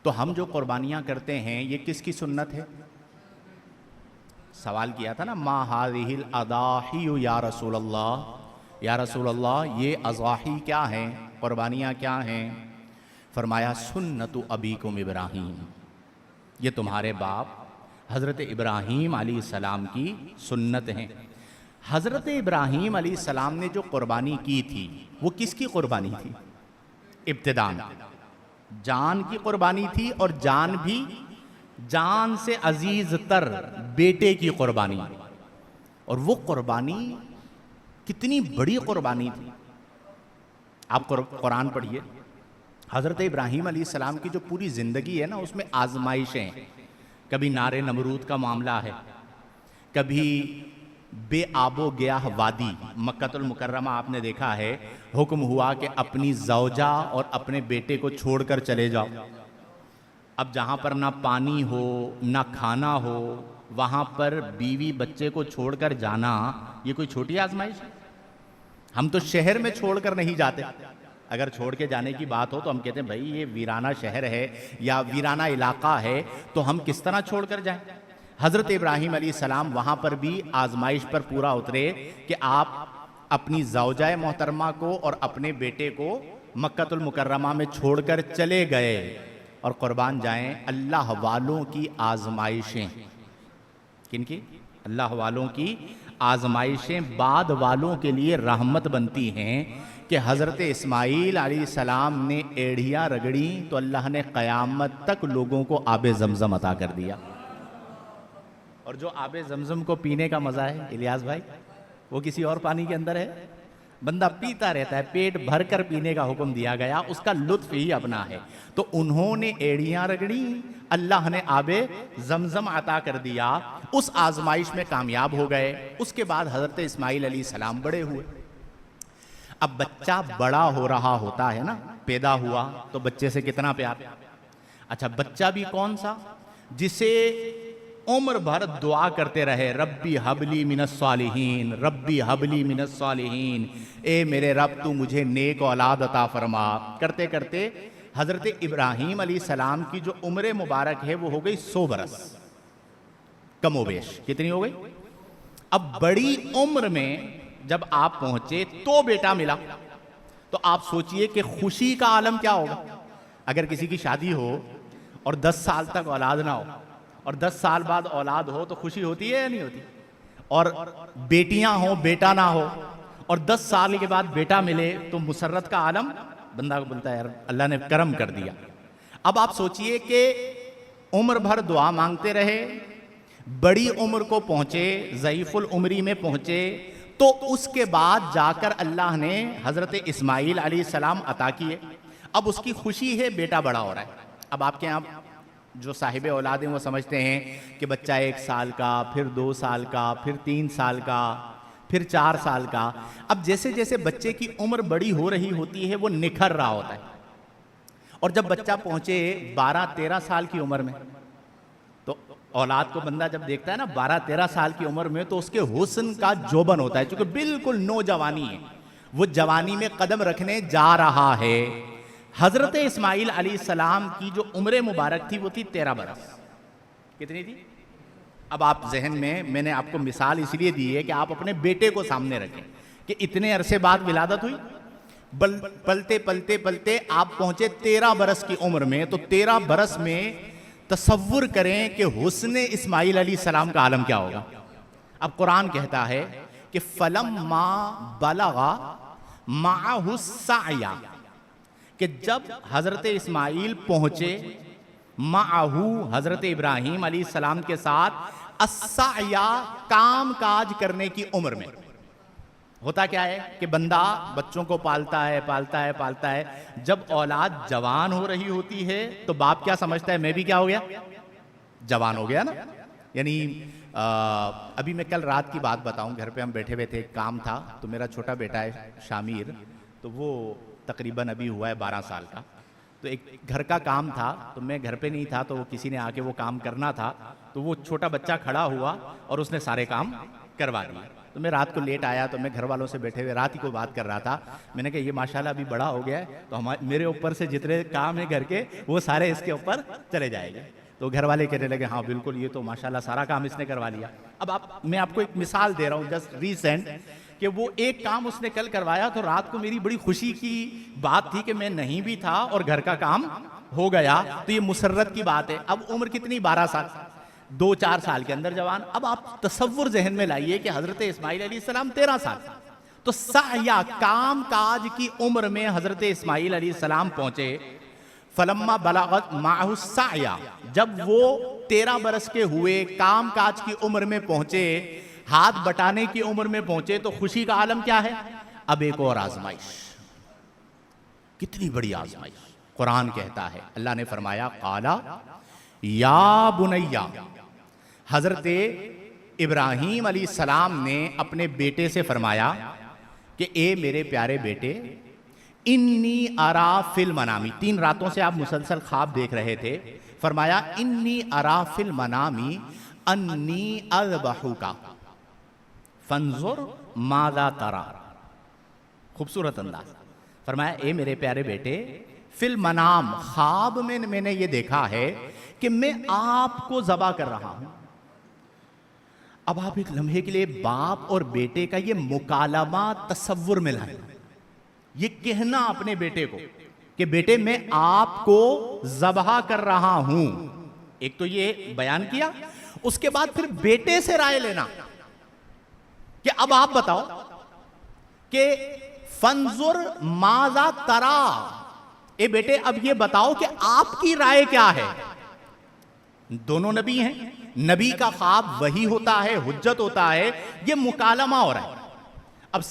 تو ہم جو قربانیاں کرتے ہیں یہ کس کی سنت ہے؟ سوال کیا تھا نا، ما هذه الاضاحی یا رسول اللہ، یا رسول اللہ یہ اضاحی کیا ہیں، قربانیاں کیا ہیں؟ فرمایا سنت ابیکم ابراہیم، یہ تمہارے باپ حضرت ابراہیم علیہ السلام کی سنت ہیں۔ حضرت ابراہیم علیہ السلام نے جو قربانی کی تھی وہ کس کی قربانی تھی؟ ابتداءً جان کی قربانی تھی، اور جان بھی جان سے عزیز تر بیٹے کی قربانی، اور وہ قربانی کتنی بڑی قربانی تھی۔ آپ قرآن پڑھیے، حضرت ابراہیم علیہ السلام کی جو پوری زندگی ہے نا اس میں آزمائشیں، کبھی نار نمرود کا معاملہ ہے، کبھی بے آب و گیاہ وادی مکہ المکرمہ آپ نے دیکھا ہے، حکم ہوا کہ اپنی زوجہ اور اپنے بیٹے کو چھوڑ کر چلے جاؤ۔ اب جہاں پر نہ پانی ہو نہ کھانا ہو، وہاں پر بیوی بچے کو چھوڑ کر جانا یہ کوئی چھوٹی آزمائش ہے؟ ہم تو شہر میں چھوڑ کر نہیں جاتے، اگر چھوڑ کے جانے کی بات ہو تو ہم کہتے ہیں بھائی یہ ویرانہ شہر ہے یا ویرانہ علاقہ ہے تو ہم کس طرح چھوڑ کر جائیں۔ حضرت ابراہیم علیہ السلام وہاں پر بھی آزمائش پر پورا اترے کہ آپ اپنی زوجہ محترمہ کو اور اپنے بیٹے کو مکہ المکرمہ میں چھوڑ کر چلے گئے، اور قربان جائیں اللہ والوں کی آزمائشیں، کن کی؟ اللہ والوں کی آزمائشیں بعد والوں کے لیے رحمت بنتی ہیں، کہ حضرت اسماعیل علیہ السلام نے ایڑھیاں رگڑی تو اللہ نے قیامت تک لوگوں کو آب زمزم عطا کر دیا، اور جو آب زمزم کو پینے کا مزہ ہے الیاس بھائی وہ کسی اور پانی کے اندر ہے؟ بندہ پیتا رہتا ہے، پیٹ بھر کر پینے کا حکم دیا گیا، اس کا لطف ہی اپنا ہے۔ تو انہوں نے ایڑیاں رگڑی، اللہ نے آب زمزم عطا کر دیا، اس آزمائش میں کامیاب ہو گئے۔ اس کے بعد حضرت اسماعیل علیہ السلام بڑے ہوئے۔ اب بچہ بڑا ہو رہا ہوتا ہے نا، پیدا ہوا تو بچے سے کتنا پیار۔ اچھا بچہ بھی کون سا؟ جسے عمر بھر دعا کرتے رہے، ربی حبلی من الصالحین، ربی حبلی من الصالحین، اے میرے رب تو مجھے نیک اولاد عطا فرما، کرتے کرتے حضرت ابراہیم علیہ السلام کی جو عمر مبارک ہے وہ ہو گئی 100 برس، کم و بیش کتنی ہو گئی؟ اب بڑی عمر میں جب آپ پہنچے تو بیٹا ملا، تو آپ سوچئے کہ خوشی کا عالم کیا ہوگا۔ اگر کسی کی شادی ہو اور 10 سال تک اولاد نہ ہو، اور 10 سال بعد اولاد ہو تو خوشی ہوتی ہے یا نہیں ہوتی؟ اور بیٹیاں ہوں بیٹا نہ ہو، اور 10 سال کے بعد بیٹا ملے تو مسرت کا عالم، بندہ کو بولتا ہے یار اللہ نے کرم کر دیا۔ اب آپ سوچئے کہ عمر بھر دعا مانگتے رہے، بڑی عمر کو پہنچے، ضعیف العمری میں پہنچے، تو اس کے بعد جا کر اللہ نے حضرت اسماعیل علیہ السلام عطا کیے۔ اب اس کی خوشی ہے بیٹا بڑا ہو رہا ہے۔ اب آپ کے یہاں جو صاحب اولاد ہیں وہ سمجھتے ہیں کہ بچہ 1 سال کا، پھر 2 سال کا، پھر 3 سال کا، پھر 4 سال کا۔ اب جیسے جیسے بچے کی عمر بڑی ہو رہی ہوتی ہے وہ نکھر رہا ہوتا ہے، اور جب بچہ پہنچے 12-13 سال کی عمر میں، تو اولاد کو بندہ جب دیکھتا ہے نا 12-13 سال کی عمر میں، تو اس کے حسن کا جوبن ہوتا ہے، چونکہ بالکل نوجوانی ہے، وہ جوانی میں قدم رکھنے جا رہا ہے۔ حضرت اسماعیل علیہ السلام کی جو عمر مبارک تھی وہ تھی 13 برس۔ کتنی تھی؟ اب آپ ذہن میں نے آپ کو مثال اس لیے دی ہے کہ آپ اپنے بیٹے کو سامنے رکھیں کہ اتنے عرصے بعد ولادت ہوئی، پلتے پلتے پلتے آپ پہنچے 13 برس کی عمر میں، تو 13 برس میں تصور کریں کہ حسن اسماعیل علیہ السلام کا عالم کیا ہوگا۔ اب قرآن کہتا ہے کہ فَلَمَّا بَلَغَ مَعَهُ السَّعْيَ، کہ جب حضرت اسماعیل پہنچے معہو حضرت ابراہیم علیہ السلام کے ساتھ السعی، کام کاج کرنے کی عمر میں۔ ہوتا کیا ہے کہ بندہ بچوں کو پالتا ہے، جب اولاد جوان ہو رہی ہوتی ہے تو باپ کیا سمجھتا ہے میں بھی کیا ہو گیا؟ جوان ہو گیا نا۔ یعنی ابھی میں کل رات کی بات بتاؤں، گھر پہ ہم بیٹھے ہوئے تھے، ایک کام تھا، تو میرا چھوٹا بیٹا ہے شامیر، تو وہ تقریباً ابھی ہوا ہے 12 سال کا، تو ایک گھر کا کام تھا، تو میں گھر پہ نہیں تھا، تو کسی نے آ کے وہ کام کرنا تھا، تو وہ چھوٹا بچہ کھڑا ہوا اور اس نے سارے کام کروا دیے۔ تو میں رات کو لیٹ آیا تو میں گھر والوں سے بیٹھے ہوئے رات ہی کو بات کر رہا تھا. میں نے کہا یہ ماشاءاللہ ابھی بڑا ہو گیا ہے تو میرے اوپر سے جتنے کام ہیں گھر کے وہ سارے اس کے اوپر چلے جائیں گے. تو گھر والے کہنے لگے ہاں بالکل یہ تو ماشاءاللہ سارا کام اس نے کروا لیا. اب میں آپ کو ایک مثال دے رہا ہوں جسٹ ریسنٹ کہ وہ ایک کام اس نے کل کروایا تو رات کو میری بڑی خوشی کی بات تھی کہ میں نہیں بھی تھا اور گھر کا کام ہو گیا. تو یہ مسرت کی بات ہے. اب عمر کتنی 12 سال 2-4 سال کے اندر جوان. اب آپ تصور ذہن میں لائیے کہ حضرت اسماعیل علیہ السلام 13 سال تو سعیا کام کاج کی عمر میں حضرت اسماعیل علیہ السلام پہنچے. فلما بلغت معہ السعیا جب وہ 13 برس کے ہوئے کام کاج کی عمر میں پہنچے ہاتھ بٹانے کی عمر میں پہنچے تو خوشی کا عالم کیا ہے؟ اب ایک اور آزمائش. کتنی بڑی آزمائش. قرآن کہتا ہے اللہ نے فرمایا قالا یا بنیا. حضرت ابراہیم علیہ السلام نے اپنے بیٹے سے فرمایا کہ اے میرے پیارے بیٹے انی ارا فی المنامی. 3 راتوں سے آپ مسلسل خواب دیکھ رہے تھے. فرمایا انی ارا فی المنامی انی اذبحک فانظر ماذا ترى. خوبصورت انداز. فرمایا اے میرے پیارے بیٹے فی المنام خواب میں نے یہ دیکھا ہے کہ میں آپ کو ذبح کر رہا ہوں. اب آپ ایک لمحے کے لیے باپ اور بیٹے کا یہ مکالمہ تصور میں لائیں. یہ کہنا اپنے بیٹے کو کہ بیٹے میں آپ کو ذبح کر رہا ہوں. ایک تو یہ بیان کیا اس کے بعد پھر بیٹے سے رائے لینا کہ اب آپ بتاؤ کہ فانظر ماذا ترى. اے بیٹے اب یہ بتاؤ کہ آپ کی رائے کیا ہے. دونوں نبی ہیں. نبی کا خواب وحی ہوتا ہے حجت ہوتا ہے. یہ مکالمہ ہو رہا ہے. اب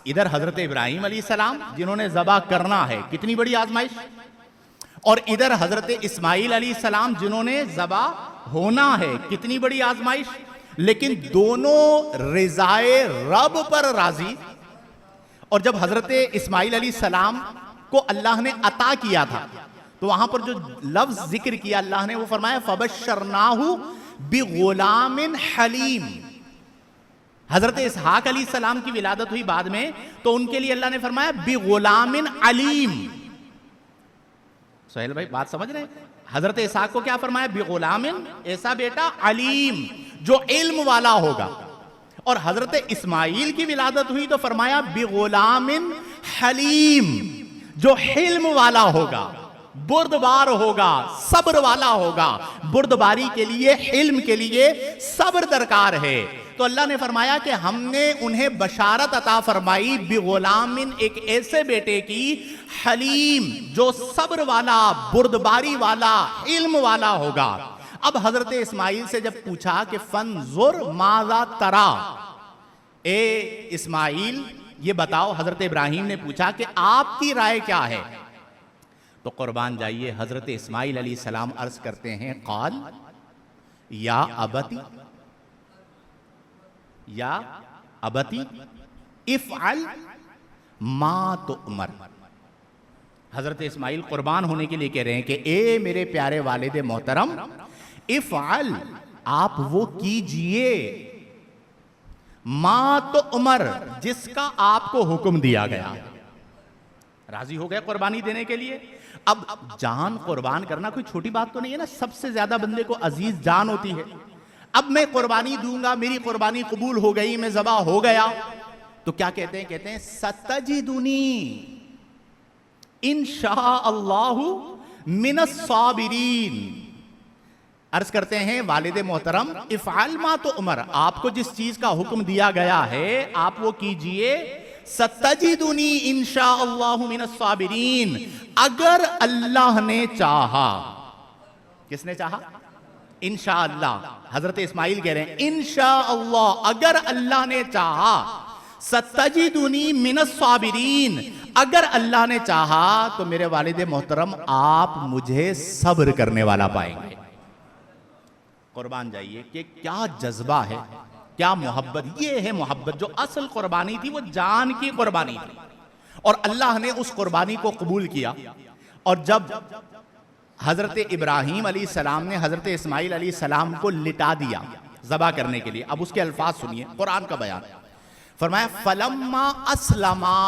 ادھر حضرت ابراہیم علیہ السلام جنہوں نے ذبح کرنا ہے کتنی بڑی آزمائش اور ادھر حضرت اسماعیل علیہ السلام جنہوں نے ذبح ہونا ہے کتنی بڑی آزمائش. لیکن دونوں رضائے رب پر راضی. اور جب حضرت اسماعیل علیہ السلام کو اللہ نے عطا کیا تھا تو وہاں پر جو لفظ ذکر کیا اللہ نے وہ فرمایا فبشرناہ بغلام حلیم. حضرت اسحاق علیہ السلام کی ولادت ہوئی بعد میں تو ان کے لیے اللہ نے فرمایا بغلام علیم. سہیل بھائی بات سمجھ رہے ہیں؟ حضرت اسحاق کو کیا فرمایا بغلام ایسا بیٹا علیم جو علم والا ہوگا. اور حضرت اسماعیل کی ولادت ہوئی تو فرمایا بغلام حلیم جو حلم والا ہوگا بردبار ہوگا صبر والا ہوگا. بردباری کے لیے حلم کے لیے صبر درکار ہے. تو اللہ نے فرمایا کہ ہم نے انہیں بشارت عطا فرمائی بغلام ایک ایسے بیٹے کی حلیم جو صبر والا بردباری والا علم والا ہوگا. اب حضرت اسماعیل سے جب پوچھا کہ فانظر ماذا ترى. اے اسماعیل یہ بتاؤ. حضرت ابراہیم نے پوچھا کہ آپ کی رائے کیا ہے. تو قربان جائیے حضرت اسماعیل علیہ السلام عرض کرتے ہیں قال یا ابتی یا ابتی افعل ما تؤمر. حضرت اسماعیل قربان ہونے کے لیے کہہ رہے ہیں کہ اے میرے پیارے والد محترم افعل آپ وہ کیجئے ما تؤمر جس کا آپ کو حکم دیا گیا. راضی ہو گئے قربانی دینے کے لیے. اب جان قربان کرنا کوئی چھوٹی بات تو نہیں ہے نا. سب سے زیادہ بندے کو عزیز جان ہوتی ہے. اب میں قربانی دوں گا میری قربانی قبول ہو گئی میں ذبح ہو گیا تو کیا کہتے ہیں؟ کہتے ہیں ستجدنی انشاء اللہ من الصابرین. عرض کرتے ہیں والد محترم افعل ما تؤمر آپ کو جس چیز کا حکم دیا گیا ہے آپ وہ کیجئے. ستجدنی انشاء اللہ من الصابرین اگر اللہ نے چاہا. کس نے چاہا؟ انشاءاللہ. حضرت اسماعیل کہہ رہے ہیں انشاءاللہ اگر اللہ نے چاہا. ستجدنی من الصابرین اگر اللہ نے چاہا تو میرے والد محترم آپ مجھے صبر کرنے والا پائیں گے. قربان جائیے کہ کیا جذبہ ہے کیا محبت. یہ ہے محبت. جو اصل قربانی تھی وہ جان کی قربانی تھی اور اللہ نے اس قربانی کو قبول کیا. اور جب حضرت ابراہیم علیہ السلام نے حضرت اسماعیل علیہ السلام کو لٹا دیا ذبح کرنے کے لیے. اب اس کے الفاظ سنیے قرآن کا بیان. فرمایا فلما اسلما،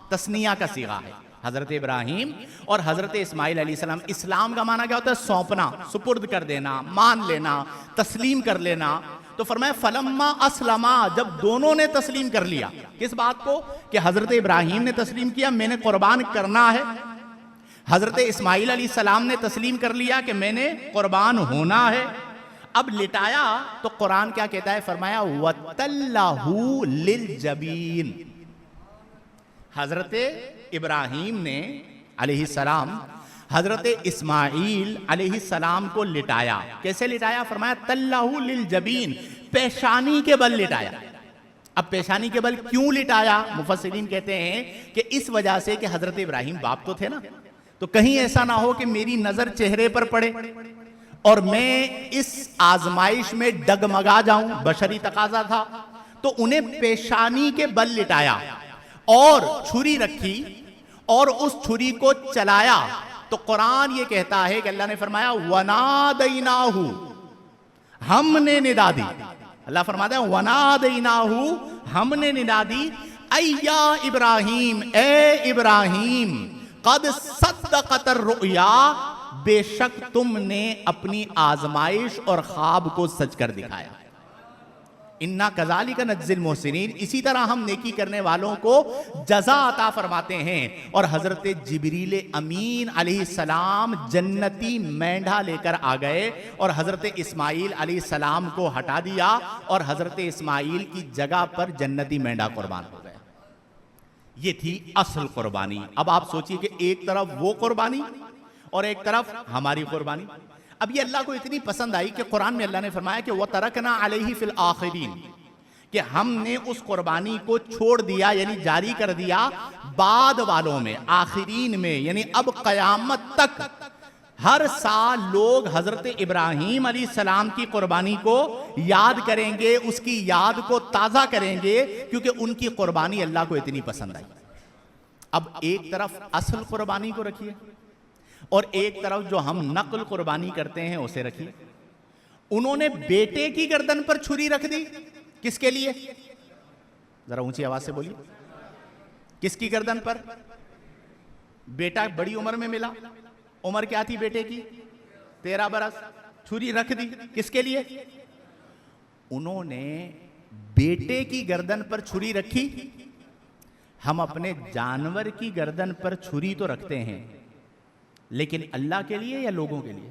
تسنیہ کا صیغہ ہے، حضرت ابراہیم اور حضرت اسماعیل علیہ السلام۔ اسلام کا معنی کیا ہوتا ہے؟ سونپنا، سپرد کر دینا، مان لینا، تسلیم کر لینا۔ تو فرمایا فلما اسلما، جب دونوں نے تسلیم کر لیا، کس بات کو؟ کہ حضرت ابراہیم نے تسلیم کیا میں نے قربان کرنا ہے، حضرت اسماعیل علیہ السلام نے تسلیم کر لیا کہ میں نے قربان ہونا ہے۔ اب لٹایا تو قرآن کیا کہتا ہے؟ فرمایا وَتَلَّهُ لِلْجَبِينِ، حضرت ابراہیم نے علیہ السلام حضرت اسماعیل علیہ السلام کو لٹایا۔ کیسے لٹایا؟ فرمایا تَلَّهُ لِلْجَبِينِ، پیشانی کے بل لٹایا۔ اب پیشانی کے بل کیوں لٹایا؟ مفسرین کہتے ہیں کہ اس وجہ سے کہ حضرت ابراہیم باپ تو تھے نا، تو کہیں ایسا نہ ہو کہ میری نظر چہرے پر پڑے اور میں اس آزمائش میں ڈگمگا جاؤں، بشری تقاضا تھا، تو انہیں پیشانی کے بل لٹایا اور چھری رکھی اور اس چھری کو چلایا۔ تو قرآن یہ کہتا ہے کہ اللہ نے فرمایا وَنَادَيْنَاهُ، ہم نے ندا دی۔ اللہ فرماتا ہے وَنَادَيْنَاهُ، ہم نے ندا دی، اَيَّا ابراہیم، اے ابراہیم، قد صدقت الرؤیا، بے شک تم نے اپنی آزمائش اور خواب کو سچ کر دکھایا۔ اِنَّا كَذَلِكَ نَجْزِي الْمُحْسِنِينَ، اسی طرح ہم نیکی کرنے والوں کو جزا عطا فرماتے ہیں۔ اور حضرت جبریل امین علیہ السلام جنتی مینڈھا لے کر آ گئے اور حضرت اسماعیل علیہ السلام کو ہٹا دیا اور حضرت اسماعیل کی جگہ پر جنتی مینڈھا قربان ہو گیا۔ یہ تھی اصل قربانی۔ اب آپ سوچئے کہ ایک طرف وہ قربانی اور ایک طرف ہماری قربانی۔ اب یہ اللہ کو اتنی پسند آئی کہ قرآن میں اللہ نے فرمایا کہ وَتَرَكْنَا عَلَيْهِ فِي الْآخِرِينَ، کہ ہم نے اس قربانی کو چھوڑ دیا، یعنی جاری کر دیا بعد والوں میں، آخرین میں، یعنی اب قیامت تک ہر سال لوگ حضرت ابراہیم علیہ السلام کی قربانی کو یاد کریں گے، اس کی یاد کو تازہ کریں گے، کیونکہ ان کی قربانی اللہ کو اتنی پسند آئی۔ اب ایک طرف اصل قربانی کو رکھیے اور ایک طرف جو ہم نقل قربانی کرتے ہیں اسے رکھیے۔ انہوں نے بیٹے کی گردن پر چھری رکھ دی، کس کے لیے؟ ذرا اونچی آواز سے بولیے، کس کی گردن پر؟ بیٹا بڑی عمر میں ملا، عمر کیا تھی بیٹے کی؟ 13 برس، چھری رکھ دی، کس کے لیے؟ انہوں نے بیٹے کی گردن پر چھری رکھی۔ ہم اپنے جانور کی گردن پر چھری تو رکھتے ہیں، لیکن اللہ کے لیے یا لوگوں کے لیے؟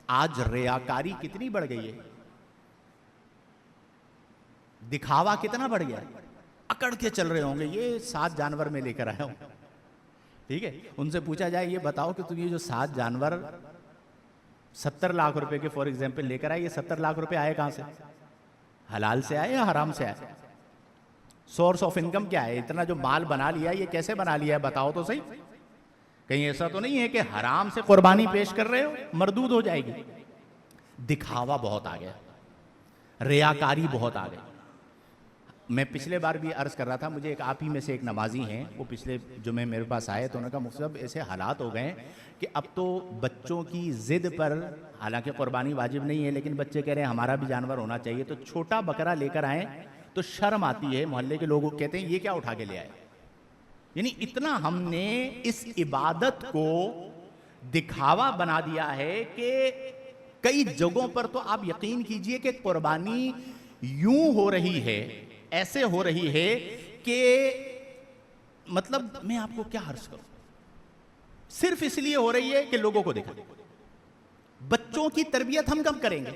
آج ریاکاری کتنی بڑھ گئی ہے، دکھاوا کتنا بڑھ گیا ہے۔ اکڑ کے چل رہے ہوں گے، یہ 7 جانور میں لے کر آیا ہوں، ٹھیک ہے؟ ان سے پوچھا جائے یہ بتاؤ کہ تم یہ جو 7 جانور 70 لاکھ روپے کے فور ایگزامپل لے کر آئے، یہ 70 لاکھ روپے آئے کہاں سے؟ حلال سے آئے یا حرام سے آئے؟ سورس آف انکم کیا ہے؟ اتنا جو مال بنا لیا یہ کیسے بنا لیا ہے بتاؤ تو صحیح۔ کہیں ایسا تو نہیں ہے کہ حرام سے قربانی پیش کر رہے ہو، مردود ہو جائے گی۔ دکھاوا بہت آ گیا، ریاکاری بہت آ گئی۔ میں پچھلے بار بھی عرض کر رہا تھا، مجھے ایک آپ ہی میں سے ایک نمازی ہیں، وہ پچھلے جمعے میرے پاس آئے تو انہوں نے کہا مفتی صاحب ایسے حالات ہو گئے کہ اب تو بچوں کی ضد پر، حالانکہ قربانی واجب نہیں ہے لیکن بچے کہہ رہے ہیں ہمارا بھی جانور ہونا چاہیے، تو چھوٹا بکرا لے کر آئیں تو شرم آتی ہے، محلے کے لوگ کہتے ہیں یہ کیا اٹھا کے لے آئے۔ یعنی اتنا ہم نے اس عبادت کو دکھاوا بنا دیا ہے کہ کئی جگہوں پر تو آپ یقین کیجئے کہ قربانی یوں ہو رہی ہے، ایسے ہو رہی ہے کہ مطلب میں آپ کو کیا عرض کروں، صرف اس لیے ہو رہی ہے کہ لوگوں کو دکھا۔ بچوں کی تربیت ہم کب کریں گے؟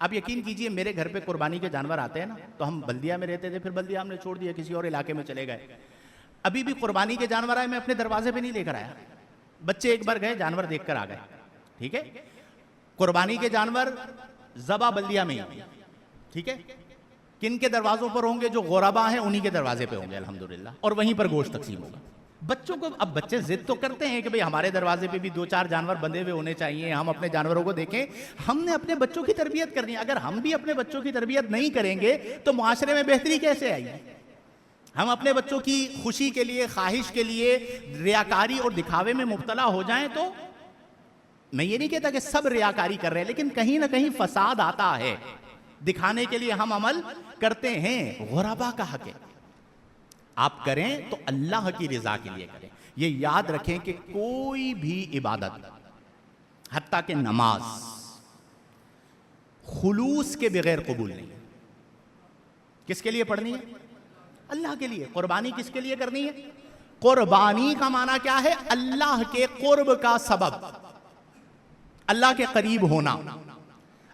آپ یقین کیجئے میرے گھر پہ قربانی کے جانور آتے ہیں نا، تو ہم بلدیہ میں رہتے تھے، پھر بلدیہ ہم نے چھوڑ دیا، کسی اور علاقے میں چلے گئے۔ ابھی بھی قربانی کے جانور آئے، میں اپنے دروازے پہ نہیں لے کر آیا، بچے ایک بار گئے جانور دیکھ کر آ گئے، ٹھیک ہے؟ قربانی کے جانور ذبح بلدیہ میں ہی، ٹھیک ہے؟ کن کے دروازوں پر ہوں گے؟ جو غربا ہیں انہی کے دروازے پہ ہوں گے الحمدللہ، اور وہیں پر گوشت تقسیم ہوگا۔ بچوں کو اب بچے ضد تو کرتے ہیں کہ بھئی ہمارے دروازے پہ بھی 2-4 جانور بندھے ہوئے ہونے چاہیے، ہم اپنے جانوروں کو دیکھیں۔ ہم نے اپنے بچوں کی تربیت کرنی ہے، اگر ہم بھی اپنے بچوں کی تربیت نہیں کریں گے تو معاشرے میں بہتری کیسے آئی ہے؟ ہم اپنے بچوں کی خوشی کے لیے، خواہش کے لیے ریاکاری اور دکھاوے میں مبتلا ہو جائیں تو میں یہ نہیں کہتا کہ سب ریاکاری کر رہے ہیں، لیکن کہیں نہ کہیں فساد آتا ہے۔ دکھانے کے لیے ہم عمل کرتے ہیں، غربا کا حق ہے، آپ کریں تو اللہ کی رضا کے لیے کریں۔ یہ یاد رکھیں کہ کوئی بھی عبادت، حتیٰ کہ نماز، خلوص کے بغیر قبول نہیں۔ کس کے لیے پڑھنی ہے؟ اللہ کے لیے۔ قربانی کس کے لیے کرنی ہے؟ قربانی کا معنی کیا ہے؟ اللہ کے قرب کا سبب، اللہ کے قریب ہونا۔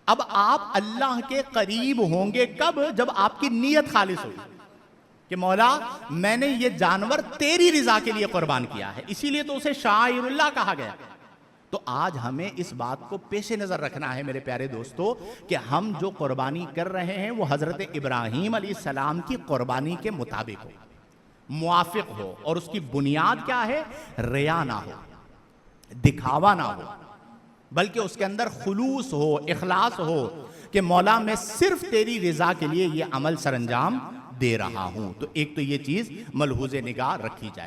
اب آپ اللہ کے قریب ہوں گے کب؟ جب آپ کی نیت خالص ہوگی کہ مولا میں نے یہ جانور تیری رضا کے لیے قربان کیا ہے، اسی لیے تو اسے شاعر اللہ کہا گیا۔ تو آج ہمیں اس بات کو پیش نظر رکھنا ہے میرے پیارے دوستو کہ ہم جو قربانی کر رہے ہیں وہ حضرت ابراہیم علیہ السلام کی قربانی کے مطابق ہو، موافق ہو، اور اس کی بنیاد کیا ہے؟ ریا نہ ہو، دکھاوا نہ ہو، بلکہ اس کے اندر خلوص ہو، اخلاص ہو کہ مولا میں صرف تیری رضا کے لیے یہ عمل سر انجام دے رہا ہوں۔ تو ایک تو یہ چیز ملحوظ نگاہ رکھی جائے۔